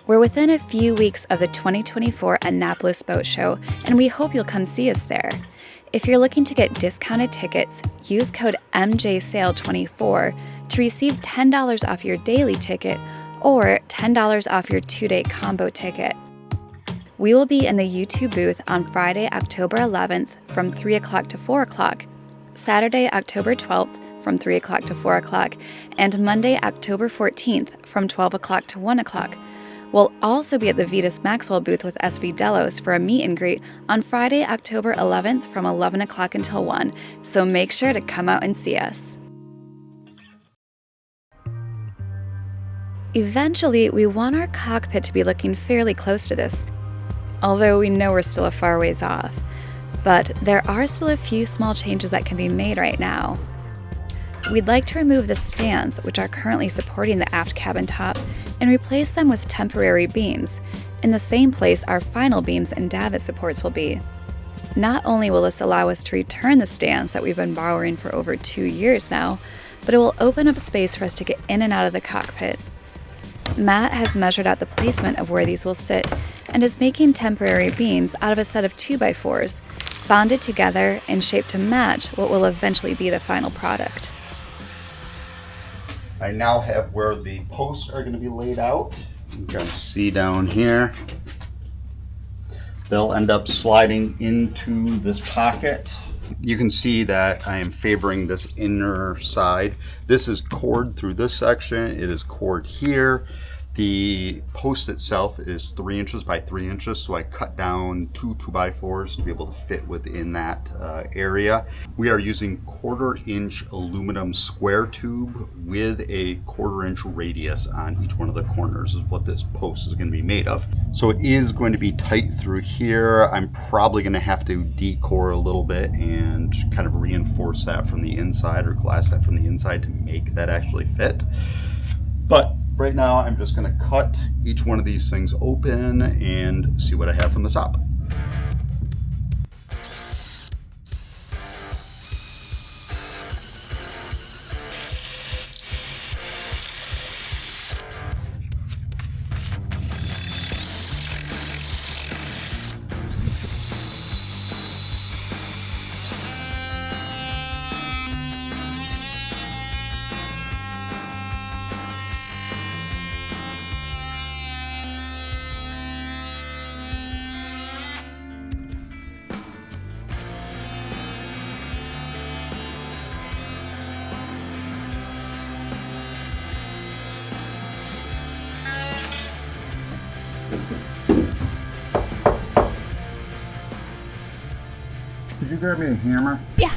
We're within a few weeks of the 2024 Annapolis Boat Show, and we hope you'll come see us there. If you're looking to get discounted tickets, use code MJSALE24 to receive $10 off your daily ticket or $10 off your 2-day combo ticket. We will be in the U2 booth on Friday, October 11th from 3 o'clock to 4 o'clock, Saturday, October 12th from 3 o'clock to 4 o'clock, and Monday, October 14th from 12 o'clock to 1 o'clock. We'll also be at the Vetus Maxwell booth with SV Delos for a meet and greet on Friday, October 11th from 11 o'clock until 1, so make sure to come out and see us. Eventually, we want our cockpit to be looking fairly close to this, although we know we're still a far ways off. But there are still a few small changes that can be made right now. We'd like to remove the stands, which are currently supporting the aft cabin top, and replace them with temporary beams, in the same place our final beams and davit supports will be. Not only will this allow us to return the stands that we've been borrowing for over 2 years now, but it will open up space for us to get in and out of the cockpit. Matt has measured out the placement of where these will sit and is making temporary beams out of a set of 2x4s, bonded together and shaped to match what will eventually be the final product. I now have where the posts are going to be laid out. You can see down here. They'll end up sliding into this pocket. You can see that I am favoring this inner side. This is cored through this section. It is cored here. The post itself is 3 inches by 3 inches, so I cut down 2 2x4s to be able to fit within that area. We are using 1/4 inch aluminum square tube with a 1/4 inch radius on each one of the corners is what this post is going to be made of. So it is going to be tight through here. I'm probably going to have to decore a little bit and kind of reinforce that from the inside or glass that from the inside to make that actually fit. But right now, I'm just going to cut each one of these things open and see what I have from the top. Could you grab me a hammer? Yeah.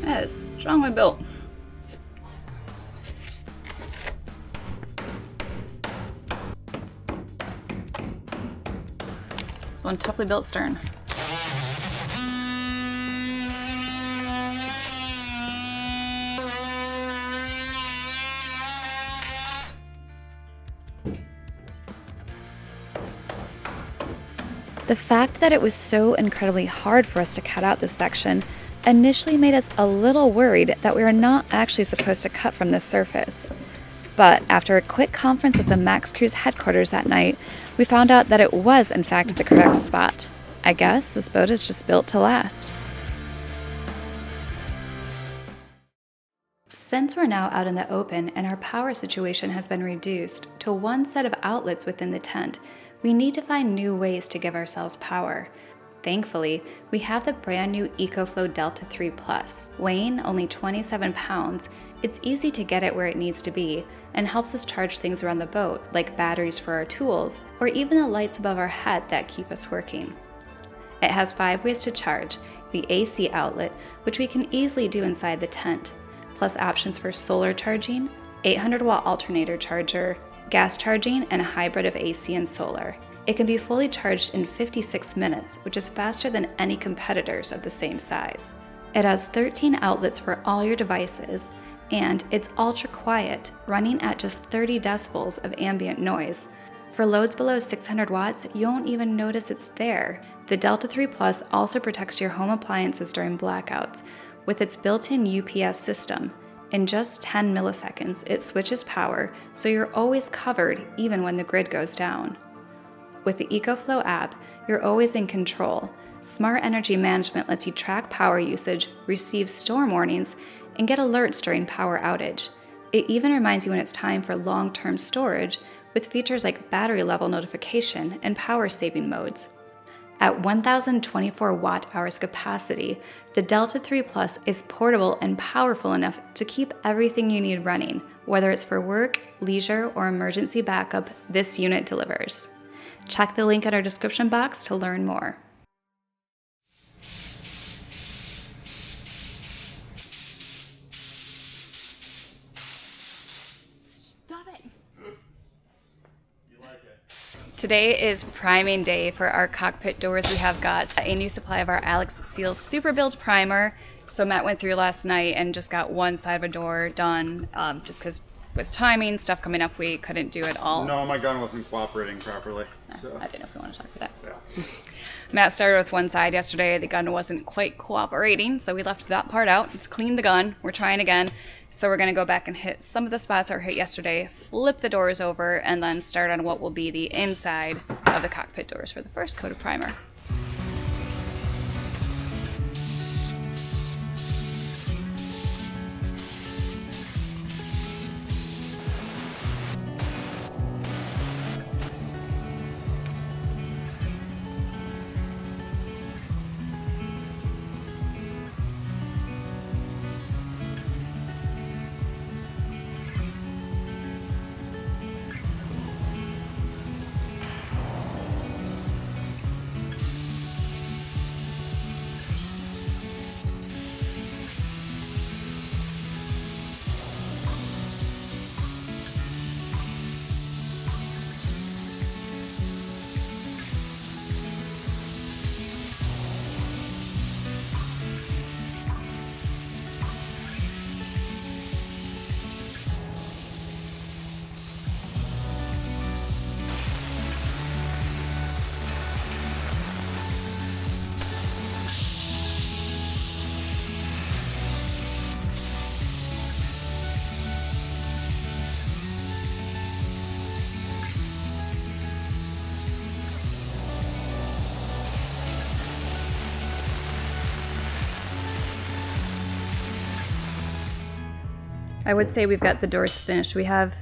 That is strongly built. This one toughly built stern. The fact that it was so incredibly hard for us to cut out this section initially made us a little worried that we were not actually supposed to cut from this surface. But after a quick conference with the Max Cruise headquarters that night, we found out that it was in fact the correct spot. I guess this boat is just built to last. Since we're now out in the open and our power situation has been reduced to one set of outlets within the tent, we need to find new ways to give ourselves power. Thankfully, we have the brand new EcoFlow Delta 3 Plus. Weighing only 27 pounds, it's easy to get it where it needs to be and helps us charge things around the boat, like batteries for our tools, or even the lights above our head that keep us working. It has 5 ways to charge, the AC outlet, which we can easily do inside the tent, plus options for solar charging, 800-watt alternator charger, gas charging, and a hybrid of AC and solar. It can be fully charged in 56 minutes, which is faster than any competitors of the same size. It has 13 outlets for all your devices, and it's ultra quiet, running at just 30 decibels of ambient noise. For loads below 600 watts, you won't even notice it's there. The Delta 3 Plus also protects your home appliances during blackouts with its built-in UPS system. In just 10 milliseconds, it switches power, so you're always covered even when the grid goes down. With the EcoFlow app, you're always in control. Smart energy management lets you track power usage, receive storm warnings, and get alerts during power outage. It even reminds you when it's time for long-term storage with features like battery level notification and power saving modes. At 1,024 watt-hours capacity, the Delta 3 Plus is portable and powerful enough to keep everything you need running. Whether it's for work, leisure, or emergency backup, this unit delivers. Check the link in our description box to learn more. Today is priming day for our cockpit doors. We have got a new supply of our Alex Seal Super Build Primer. So Matt went through last night and just got one side of a door done, just because with timing, stuff coming up, we couldn't do it all. No, my gun wasn't cooperating properly. So. I didn't know if we want to talk about that. Yeah. Matt started with one side yesterday. The gun wasn't quite cooperating, so we left that part out. Just cleaned the gun. We're trying again. So we're going to go back and hit some of the spots that were hit yesterday, flip the doors over, and then start on what will be the inside of the cockpit doors for the first coat of primer. I would say we've got the doors finished. We have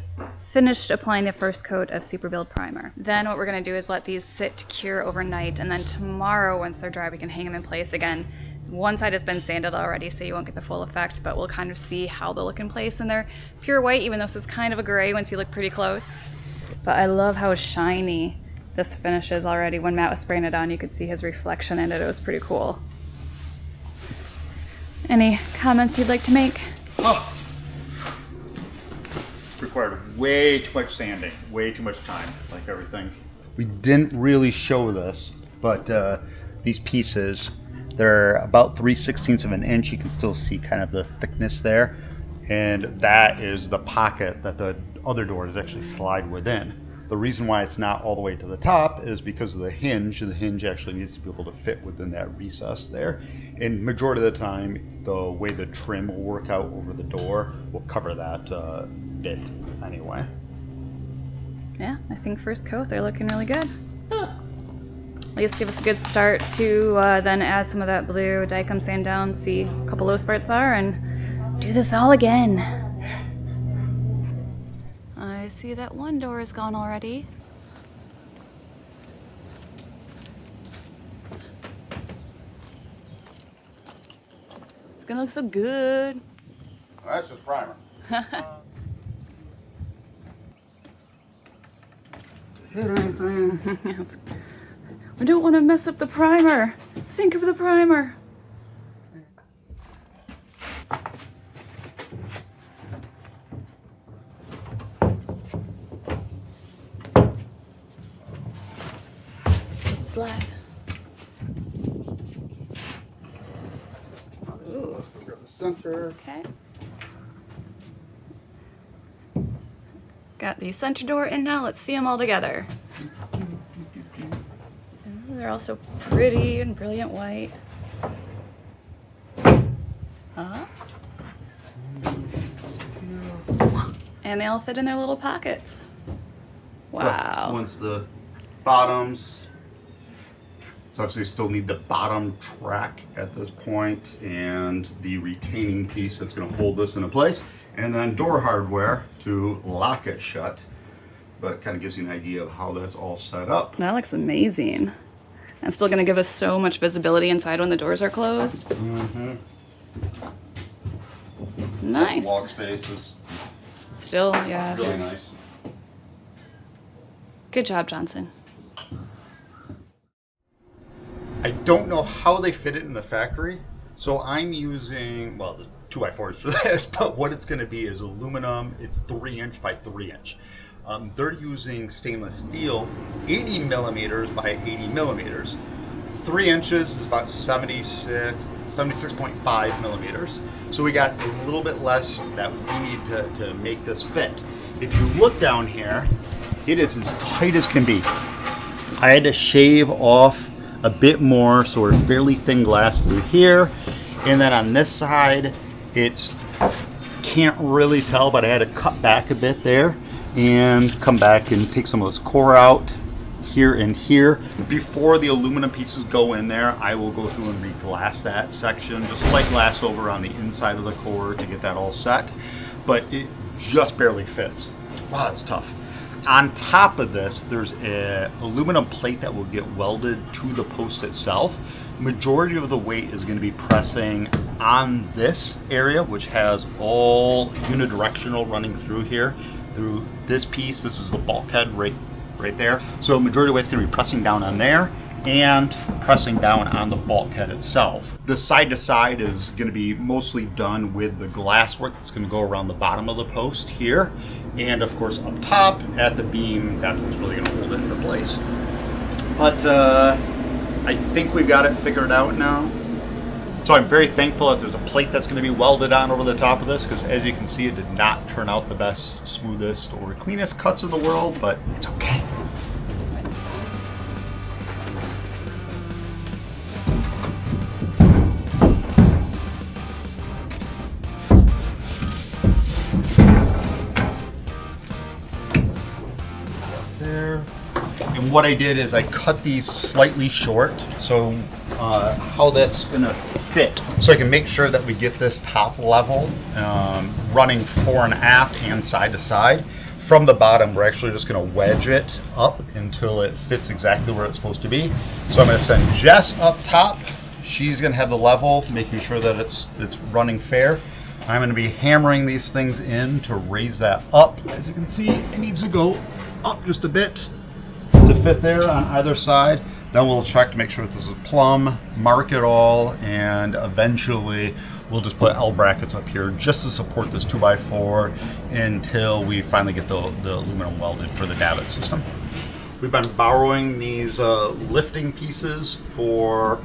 finished applying the first coat of Super Build Primer. Then what we're going to do is let these sit to cure overnight, and then tomorrow, once they're dry, we can hang them in place again. One side has been sanded already, so you won't get the full effect, but we'll kind of see how they'll look in place. And they're pure white, even though this is kind of a gray once you look pretty close. But I love how shiny this finish is already. When Matt was spraying it on, you could see his reflection in it. It was pretty cool. Any comments you'd like to make? Oh. Required way too much sanding, way too much time, like everything. We didn't really show this, but these pieces, they're about 3/16 of an inch. You can still see kind of the thickness there, and that is the pocket that the other doors actually slide within. The reason why it's not all the way to the top is because of the hinge. The hinge actually needs to be able to fit within that recess there. And majority of the time, the way the trim will work out over the door will cover that bit anyway. Yeah, I think first coat, they're looking really good. At least give us a good start to then add some of that blue Dicom sand down, see a couple low spots are, and do this all again. I see that one door is gone already. It's gonna look so good. Well, that's just primer. Hit anything? Yes. We don't want to mess up the primer. Think of the primer. Slide. So let's go grab the center. Okay. Got the center door in now. Let's see them all together. they're also pretty and brilliant white. And they all fit in their little pockets. Wow. Once the bottoms, so obviously you still need the bottom track at this point and the retaining piece that's going to hold this into place, and then door hardware to lock it shut. But kind of gives you an idea of how that's all set up. That looks amazing. And still going to give us so much visibility inside when the doors are closed. Mm-hmm. Nice. Walk space is still, yeah. really nice. Good job, Johnson. I don't know how they fit it in the factory, so I'm using, well, the 2x4s for this, but what it's going to be is aluminum. It's 3" by 3". They're using stainless steel, 80 millimeters by 80 millimeters. 3 inches is about 76.5 millimeters. So we got a little bit less that we need to make this fit. If you look down here, it is as tight as can be. I had to shave off a bit more, so we're fairly thin glass through here. And then on this side, it's, can't really tell, but I had to cut back a bit there and come back and take some of this core out here and here. Before the aluminum pieces go in there, I will go through and re-glass that section, just light glass over on the inside of the core to get that all set, but it just barely fits. Wow, it's tough. On top of this, there's an aluminum plate that will get welded to the post itself. Majority of the weight is going to be pressing on this area, which has all unidirectional running through here. Through this piece, this is the bulkhead right there. So majority of the weight is going to be pressing down on there and pressing down on the bulkhead itself. The side to side is going to be mostly done with the glass work that's going to go around the bottom of the post here. And of course up top at the beam, that's what's really going to hold it into place. But I think we've got it figured out now. So I'm very thankful that there's a plate that's going to be welded on over the top of this, because as you can see, it did not turn out the best, smoothest, or cleanest cuts in the world, but it's okay. There. And what I did is I cut these slightly short, so how that's going to fit. So I can make sure that we get this top level running fore and aft and side to side. From the bottom, we're actually just going to wedge it up until it fits exactly where it's supposed to be. So I'm going to send Jess up top. She's going to have the level, making sure that it's running fair. I'm going to be hammering these things in to raise that up. As you can see, it needs to go up just a bit to fit there on either side. Then we'll check to make sure that this is plumb, mark it all, and eventually we'll just put L brackets up here just to support this 2x4 until we finally get the aluminum welded for the davit system. We've been borrowing these lifting pieces for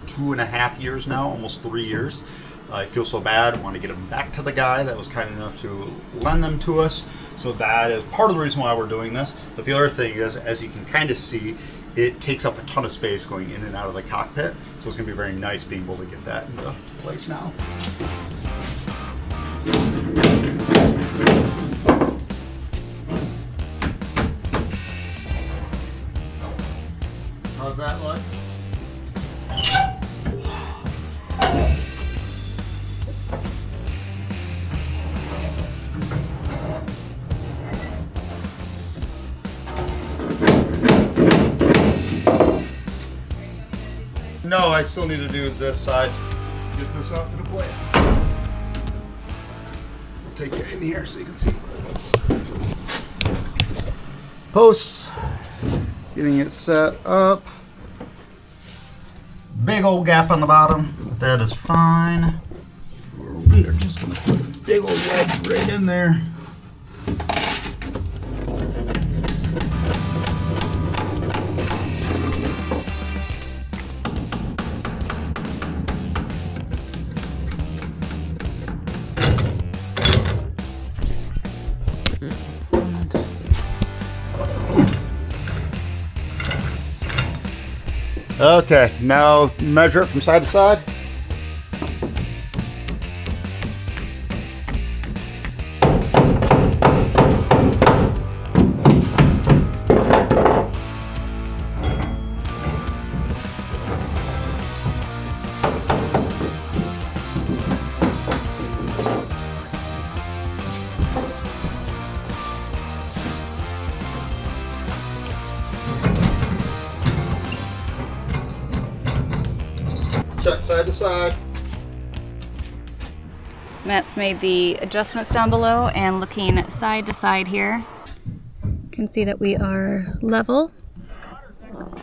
2.5 years now, almost 3 years. I feel so bad. I want to get them back to the guy that was kind enough to lend them to us. So that is part of the reason why we're doing this. But the other thing is, as you can kind of see, it takes up a ton of space going in and out of the cockpit. So it's going to be very nice being able to get that into place now. How's that look? No, I still need to do this side. Get this up into place. We'll take it in here so you can see this. Posts. Getting it set up. Big old gap on the bottom. That is fine. We are just going to put a big old wedge right in there. Okay, now measure it from side to side. Check side to side. Matt's made the adjustments down below, and looking side to side here, you can see that we are level.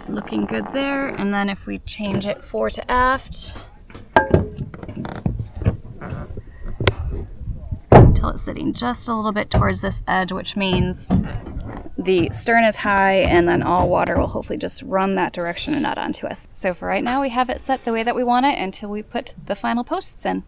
Looking good there. And then if we change it fore to aft, until it's sitting just a little bit towards this edge, which means the stern is high, and then all water will hopefully just run that direction and not onto us. So for right now, we have it set the way that we want it until we put the final posts in.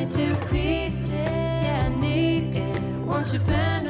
To pieces, yeah, I need it. Once you bend